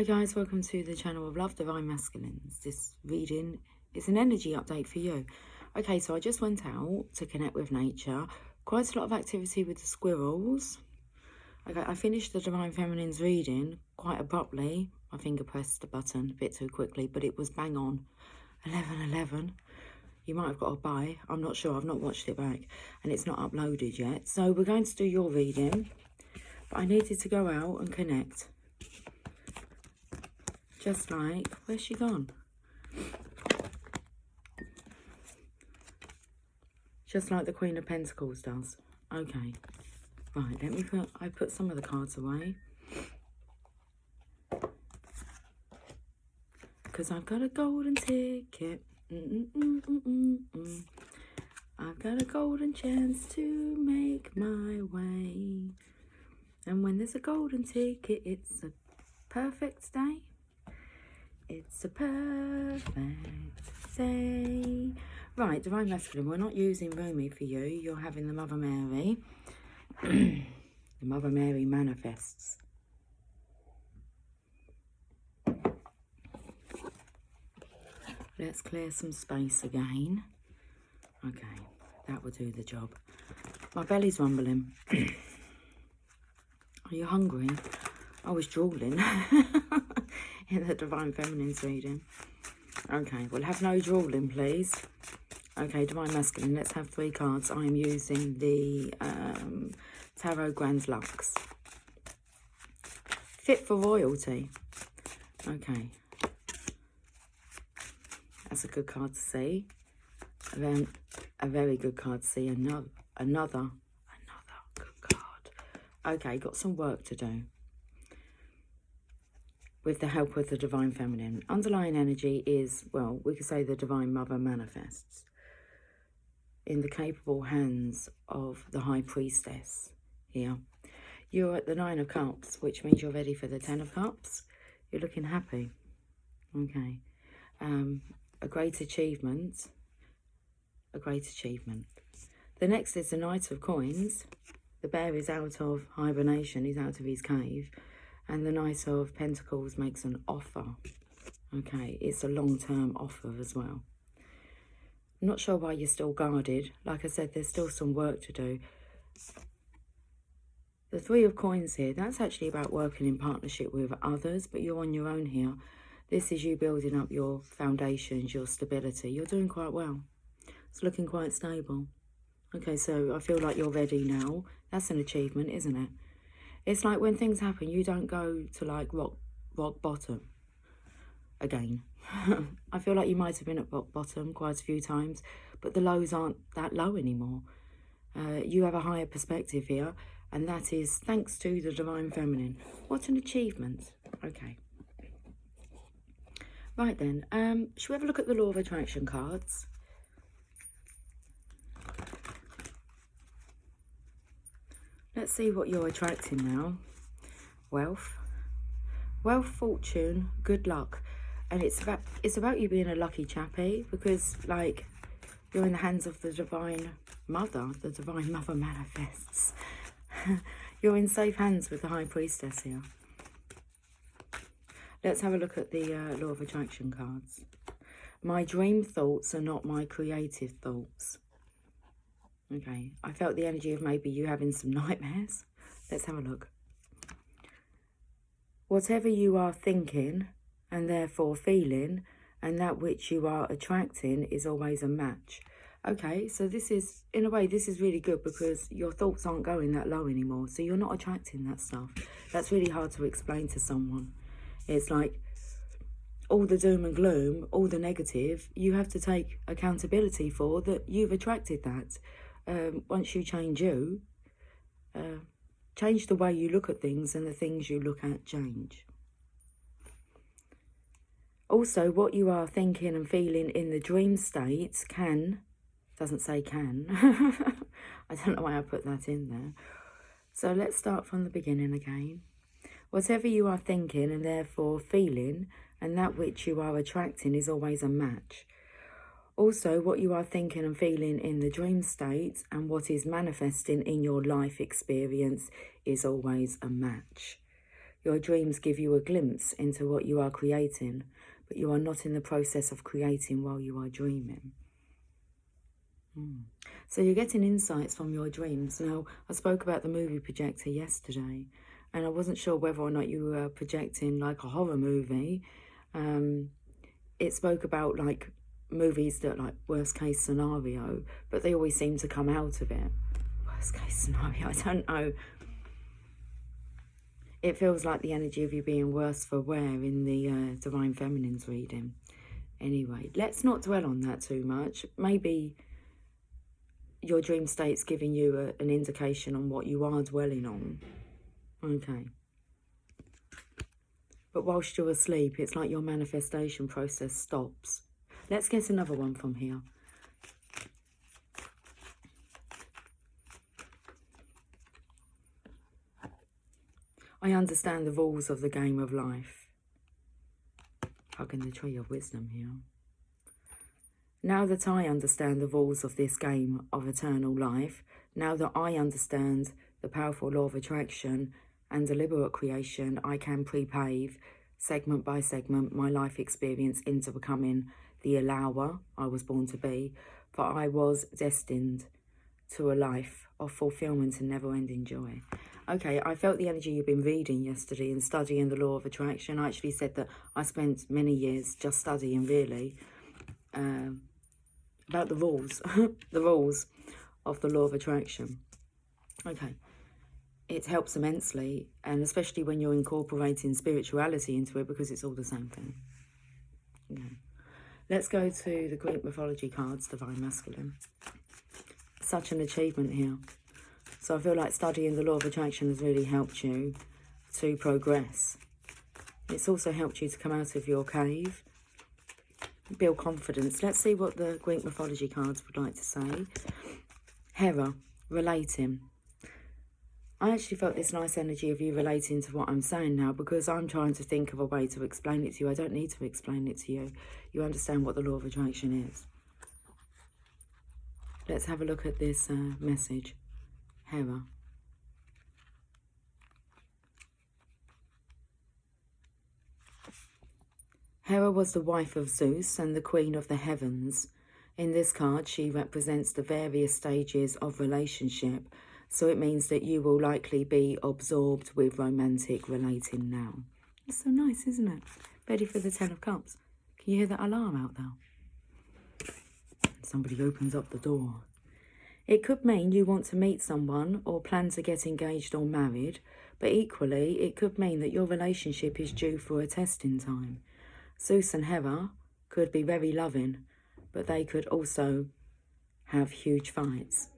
Hi guys, welcome to the channel of Love Divine Masculines. This reading is an energy update for you. Okay, so I just went out to connect with nature. Quite a lot of activity with the squirrels. Okay, I finished the Divine Feminines reading quite abruptly. My finger pressed the button a bit too quickly, but it was bang on. 11:11. You might have got a buy. I'm not sure. I've not watched it back. And it's not uploaded yet. So we're going to do your reading. But I needed to go out and connect. Just like, where's she gone? Just like the Queen of Pentacles does. Okay. Right, let me put some of the cards away. Because I've got a golden ticket. I've got a golden chance to make my way. And when there's a golden ticket, it's a perfect day. It's a perfect day. Right, Divine Masculine, we're not using Rumi for you. You're having the Mother Mary. The Mother Mary manifests. Let's clear some space again. Okay, that will do the job. My belly's rumbling. Are you hungry? I was drooling in the Divine Feminine's reading. Okay, we'll have no drooling, please. Okay, Divine Masculine, let's have 3 cards. I am using the Tarot Grand Lux. Fit for royalty. Okay. That's a good card to see. And then a very good card to see. Another good card. Okay, got some work to do. With the help of the Divine Feminine. Underlying energy is, well, we could say the Divine Mother manifests in the capable hands of the High Priestess here. You're at the 9 of Cups, which means you're ready for the 10 of Cups. You're looking happy. Okay. A great achievement. A great achievement. The next is the Knight of Coins. The bear is out of hibernation. He's out of his cave. And the Knight of Pentacles makes an offer. Okay, it's a long-term offer as well. I'm not sure why you're still guarded. Like I said, there's still some work to do. The 3 of Coins here, that's actually about working in partnership with others, but you're on your own here. This is you building up your foundations, your stability. You're doing quite well. It's looking quite stable. Okay, so I feel like you're ready now. That's an achievement, isn't it? It's like when things happen, you don't go to like rock bottom again. I feel like you might have been at rock bottom quite a few times, but the lows aren't that low anymore. You have a higher perspective here, and that is thanks to the Divine Feminine. What an achievement. Okay. Right then, should we have a look at the Law of Attraction cards? Let's see what you're attracting now. Wealth, fortune, good luck. And it's about you being a lucky chappy, because like you're in the hands of the Divine Mother. The Divine Mother manifests. You're in safe hands with the High Priestess here. Let's have a look at the Law of Attraction cards. My dream thoughts are not my creative thoughts. Okay, I felt the energy of maybe you having some nightmares. Let's have a look. Whatever you are thinking and therefore feeling, and that which you are attracting is always a match. Okay, so this is, in a way, this is really good because your thoughts aren't going that low anymore. So you're not attracting that stuff. That's really hard to explain to someone. It's like all the doom and gloom, all the negative, you have to take accountability for that you've attracted that. Once you change you, change the way you look at things, and the things you look at change. Also, what you are thinking and feeling in the dream states doesn't say can. I don't know why I put that in there. So let's start from the beginning again. Whatever you are thinking and therefore feeling, and that which you are attracting is always a match. Also, what you are thinking and feeling in the dream state and what is manifesting in your life experience is always a match. Your dreams give you a glimpse into what you are creating, but you are not in the process of creating while you are dreaming. So you're getting insights from your dreams. Now, I spoke about the movie projector yesterday, and I wasn't sure whether or not you were projecting like a horror movie. It spoke about like movies that like worst case scenario, but they always seem to come out of it. Worst case scenario, I don't know. It feels like the energy of you being worse for wear in the Divine Feminine's reading. Anyway, let's not dwell on that too much. Maybe your dream state's giving you an indication on what you are dwelling on. Okay. But whilst you're asleep, it's like your manifestation process stops. Let's get another one from here. I understand the rules of the game of life. Hugging the tree of wisdom here. Now that I understand the rules of this game of eternal life, now that I understand the powerful law of attraction and deliberate creation, I can pre-pave, segment by segment, my life experience into becoming the allower I was born to be, for I was destined to a life of fulfillment and never-ending joy. Okay, I felt the energy you've been reading yesterday and studying the law of attraction. I actually said that I spent many years just studying, really, about the rules, the rules of the law of attraction. Okay, it helps immensely, and especially when you're incorporating spirituality into it, because it's all the same thing. Okay. Let's go to the Greek mythology cards, Divine Masculine. Such an achievement here. So I feel like studying the law of attraction has really helped you to progress. It's also helped you to come out of your cave, build confidence. Let's see what the Greek mythology cards would like to say. Hera, relating. I actually felt this nice energy of you relating to what I'm saying now, because I'm trying to think of a way to explain it to you. I don't need to explain it to you. You understand what the law of attraction is. Let's have a look at this message. Hera. Hera was the wife of Zeus and the queen of the heavens. In this card, she represents the various stages of relationship, so it means that you will likely be absorbed with romantic relating now. It's so nice, isn't it? Ready for the 10 of Cups. Can you hear that alarm out there? Somebody opens up the door. It could mean you want to meet someone or plan to get engaged or married, but equally it could mean that your relationship is due for a testing time. Zeus and Hera could be very loving, but they could also have huge fights.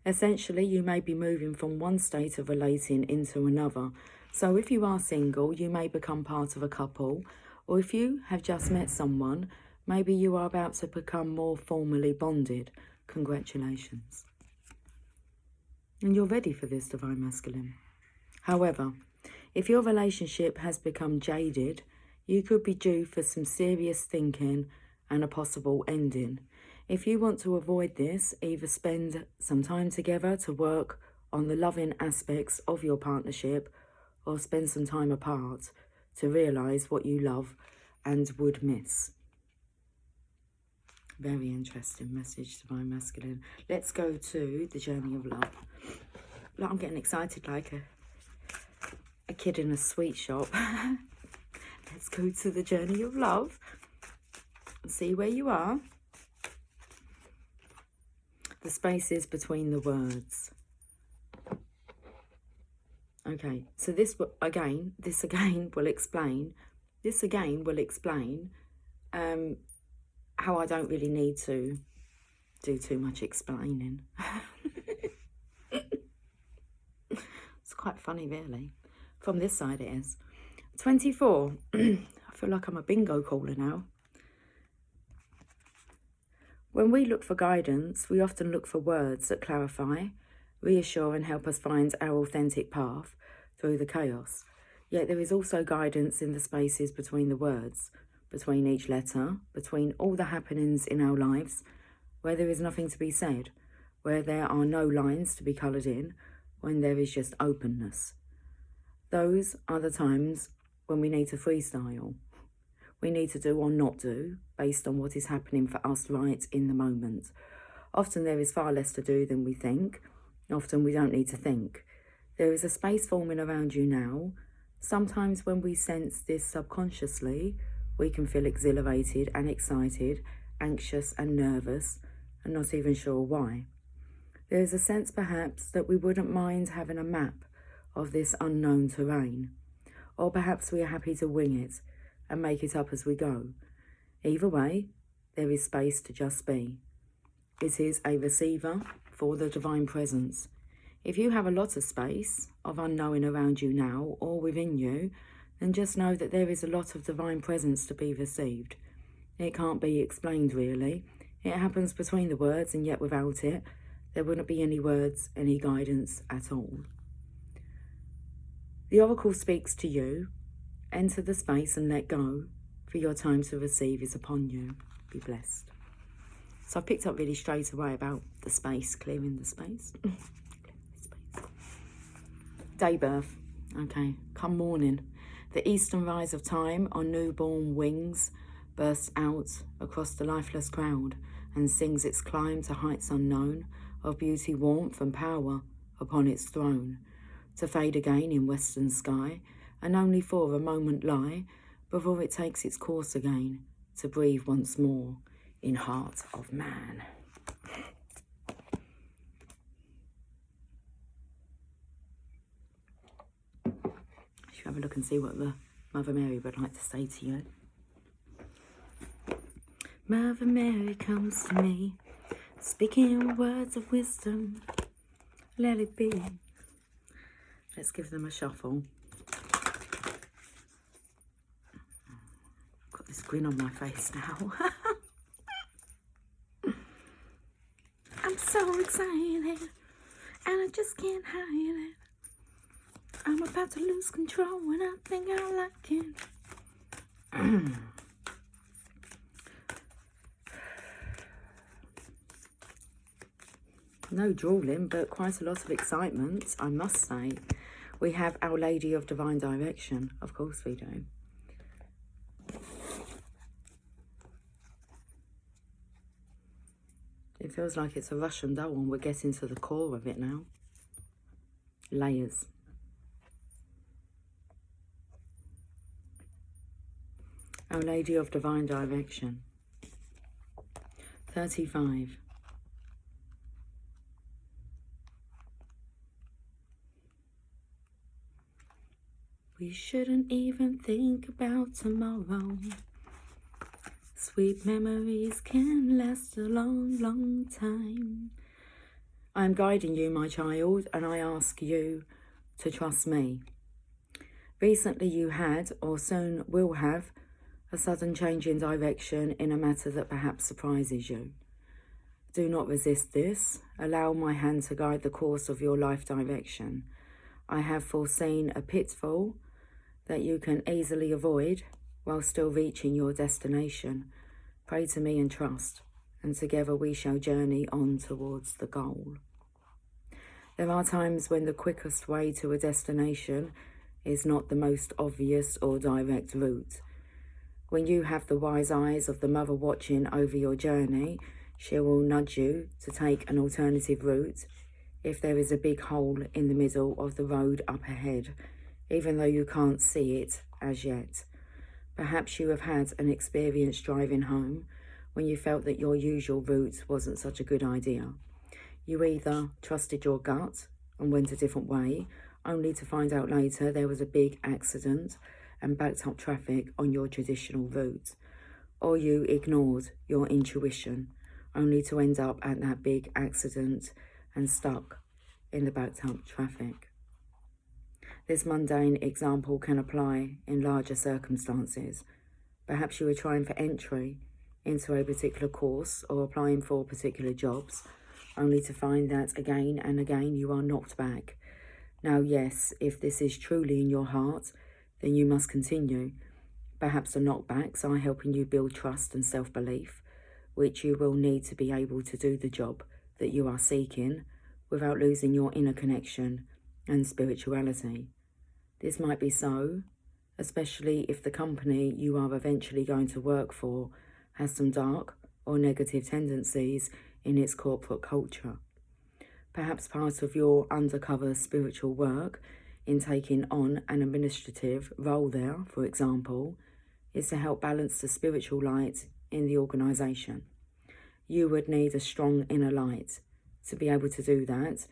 Essentially, you may be moving from one state of relating into another. So if you are single, you may become part of a couple, or if you have just met someone, maybe you are about to become more formally bonded. Congratulations. And you're ready for this, Divine Masculine. However, if your relationship has become jaded, you could be due for some serious thinking and a possible ending. If you want to avoid this, either spend some time together to work on the loving aspects of your partnership, or spend some time apart to realise what you love and would miss. Very interesting message, Divine Masculine. Let's go to the Journey of Love. Look, I'm getting excited like a kid in a sweet shop. Let's go to the Journey of Love and see where you are. The spaces between the words. Okay, so this again will explain how I don't really need to do too much explaining. It's quite funny, really. From this side it is. 24. I feel like I'm a bingo caller now. When we look for guidance, we often look for words that clarify, reassure and help us find our authentic path through the chaos. Yet there is also guidance in the spaces between the words, between each letter, between all the happenings in our lives, where there is nothing to be said, where there are no lines to be coloured in, when there is just openness. Those are the times when we need to freestyle. We need to do or not do based on what is happening for us right in the moment. Often there is far less to do than we think. Often we don't need to think. There is a space forming around you now. Sometimes when we sense this subconsciously, we can feel exhilarated and excited, anxious and nervous, and not even sure why. There is a sense perhaps that we wouldn't mind having a map of this unknown terrain. Or perhaps we are happy to wing it and make it up as we go. Either way, there is space to just be. It is a receiver for the divine presence. If you have a lot of space of unknowing around you now or within you, then just know that there is a lot of divine presence to be received. It can't be explained really. It happens between the words, and yet without it, there wouldn't be any words, any guidance at all. The oracle speaks to you. Enter the space and let go, for your time to receive is upon you. Be blessed. So I picked up really straight away about the space, clearing the space. Day birth. Okay, come morning. The eastern rise of time on newborn wings bursts out across the lifeless crowd and sings its climb to heights unknown of beauty, warmth and power upon its throne, to fade again in western sky and only for a moment lie before it takes its course again to breathe once more in heart of man. Should have a look and see what the Mother Mary would like to say to you. Mother Mary comes to me, speaking words of wisdom. Let it be. Let's give them a shuffle. Got this grin on my face now. I'm so excited, and I just can't hide it. I'm about to lose control and I think I like it. No drooling, but quite a lot of excitement, I must say. We have Our Lady of Divine Direction. Of course we do. It feels like it's a Russian doll and we're getting to the core of it now. Layers. Our Lady of Divine Direction. 35. We shouldn't even think about tomorrow. Sweet memories can last a long, long time. I'm guiding you, my child, and I ask you to trust me. Recently you had, or soon will have, a sudden change in direction in a matter that perhaps surprises you. Do not resist this. Allow my hand to guide the course of your life direction. I have foreseen a pitfall that you can easily avoid while still reaching your destination. Pray to me and trust, and together we shall journey on towards the goal. There are times when the quickest way to a destination is not the most obvious or direct route. When you have the wise eyes of the mother watching over your journey, she will nudge you to take an alternative route if there is a big hole in the middle of the road up ahead, even though you can't see it as yet. Perhaps you have had an experience driving home when you felt that your usual route wasn't such a good idea. You either trusted your gut and went a different way, only to find out later there was a big accident and backed up traffic on your traditional route, or you ignored your intuition, only to end up at that big accident and stuck in the backed up traffic. This mundane example can apply in larger circumstances. Perhaps you were trying for entry into a particular course or applying for particular jobs, only to find that again and again you are knocked back. Now, yes, if this is truly in your heart, then you must continue. Perhaps the knockbacks are helping you build trust and self-belief, which you will need to be able to do the job that you are seeking without losing your inner connection and spirituality. This might be so, especially if the company you are eventually going to work for has some dark or negative tendencies in its corporate culture. Perhaps part of your undercover spiritual work in taking on an administrative role there, for example, is to help balance the spiritual light in the organisation. You would need a strong inner light to be able to do that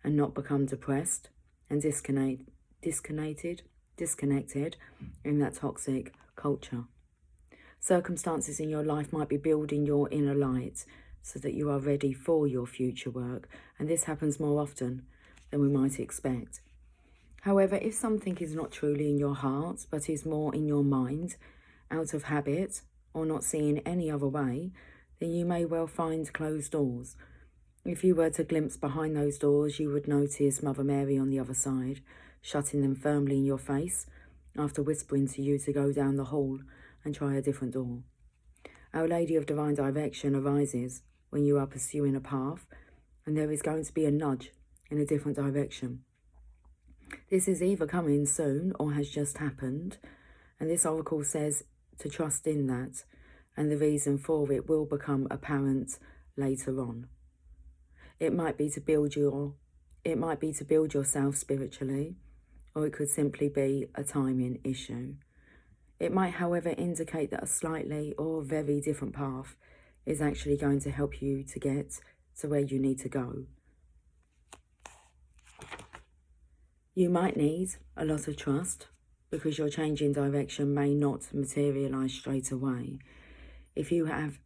and not become depressed and disconnected in that toxic culture. Circumstances in your life might be building your inner light so that you are ready for your future work, and this happens more often than we might expect. However, if something is not truly in your heart but is more in your mind, out of habit or not seeing any other way, then you may well find closed doors. If you were to glimpse behind those doors, you would notice Mother Mary on the other side, shutting them firmly in your face after whispering to you to go down the hall and try a different door. Our Lady of Divine Direction arises when you are pursuing a path and there is going to be a nudge in a different direction. This is either coming soon or has just happened, and this oracle says to trust in that, and the reason for it will become apparent later on. It might be to build yourself spiritually, or it could simply be a timing issue. It might, however, indicate that a slightly or very different path is actually going to help you to get to where you need to go. You might need a lot of trust because your change in direction may not materialise straight away. If you have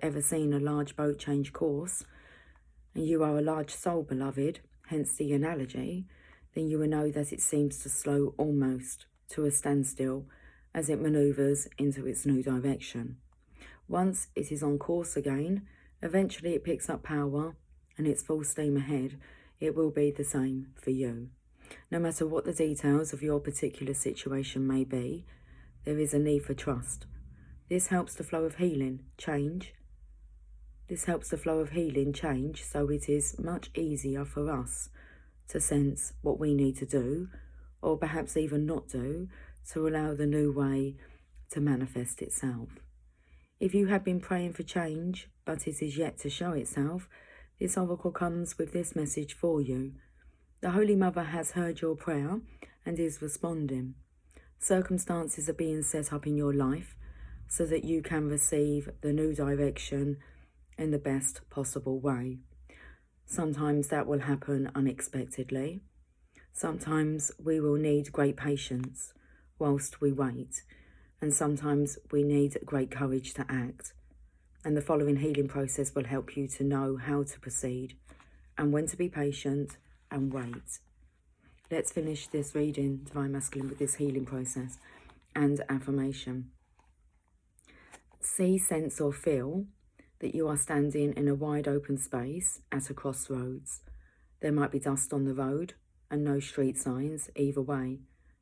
ever seen a large boat change course, and you are a large soul, beloved, hence the analogy, then you will know that it seems to slow almost to a standstill as it manoeuvres into its new direction. Once it is on course again, eventually it picks up power and it's full steam ahead. It will be the same for you. No matter what the details of your particular situation may be, there is a need for trust. This helps the flow of healing change. So it is much easier for us to sense what we need to do, or perhaps even not do, to allow the new way to manifest itself. If you have been praying for change, but it is yet to show itself, this oracle comes with this message for you. The Holy Mother has heard your prayer and is responding. Circumstances are being set up in your life so that you can receive the new direction in the best possible way. Sometimes that will happen unexpectedly. Sometimes we will need great patience whilst we wait, and sometimes we need great courage to act. And the following healing process will help you to know how to proceed and when to be patient and wait. Let's finish this reading, Divine Masculine, with this healing process and affirmation. See, sense or feel that you are standing in a wide open space at a crossroads. There might be dust on the road and no street signs either way,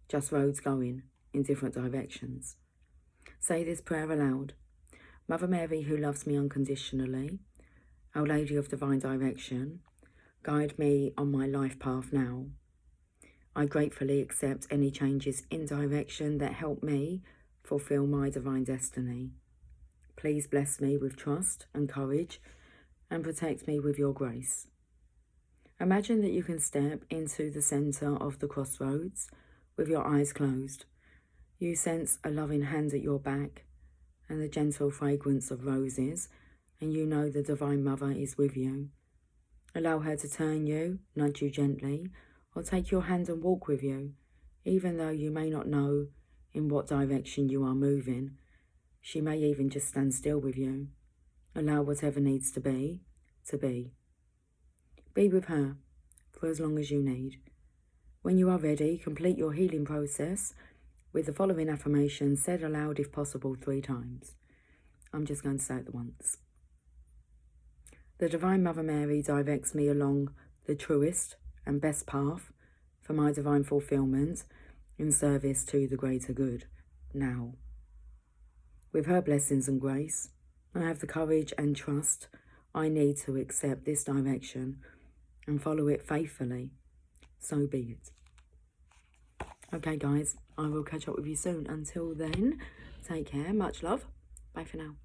just roads going in different directions. Say this prayer aloud. Mother Mary, who loves me unconditionally, Our Lady of Divine Direction, guide me on my life path now. I gratefully accept any changes in direction that help me fulfill my divine destiny. Please bless me with trust and courage and protect me with your grace. Imagine that you can step into the centre of the crossroads with your eyes closed. You sense a loving hand at your back and the gentle fragrance of roses, and you know the Divine Mother is with you. Allow her to turn you, nudge you gently, or take your hand and walk with you, even though you may not know in what direction you are moving. She may even just stand still with you. Allow whatever needs to be, to be. Be with her for as long as you need. When you are ready, complete your healing process with the following affirmation said aloud if possible 3 times. I'm just going to say it once. The Divine Mother Mary directs me along the truest and best path for my divine fulfillment in service to the greater good now. With her blessings and grace, I have the courage and trust I need to accept this direction and follow it faithfully. So be it. Okay, guys, I will catch up with you soon. Until then, take care. Much love. Bye for now.